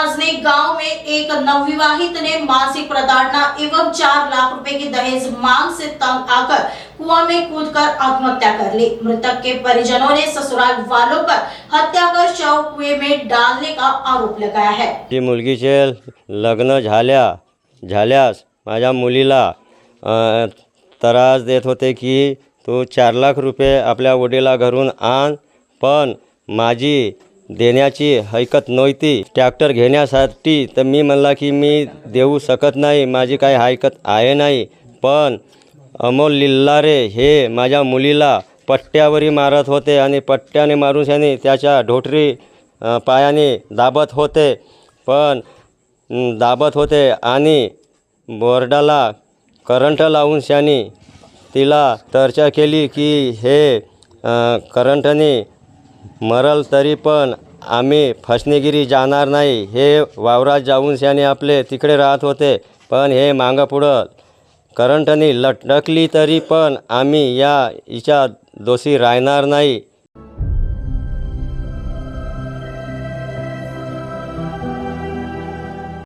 नाजने गांव में एक नवविवाहित ने मासिक प्रताड़ना एवं 4 लाख रुपए की दहेज मांग से तंग आकर कुआं में कूदकर आत्महत्या कर ली। मृतक के परिजनों ने ससुराल वालों पर हत्या कर शव कुएं में डालने का आरोप लगाया है। जी मुलगीचे लग्न झाल्यास माझ्या मुलीला त्रास देत होते की तू 4 लाख रुपये आपल्या वडिला घरून आण, पण माझी देण्याची हरकत नव्हती। ट्रॅक्टर घेण्यासाठी तर मी म्हणला की मी देऊ शकत नाही, माझी काही हरकत आहे नाही। पण अमोल लिल्लारे हे माझ्या मुलीला पट्ट्यावरी मारत होते आणि पट्ट्याने मारून त्याने त्याच्या ढोटरी पायाने दाबत होते आणि बोर्डाला करंट लावून त्याने तिला चर्चा केली की हे करंटने मरल तरी पण आम्ही फसनेगिरी जाणार नाही। हे वावरात जाऊन त्याने आपले तिकडे राहत होते, पण हे मागं पुढं करंटने लटकली तरी पण आम्ही हिच्या दोषी राहणार नाही।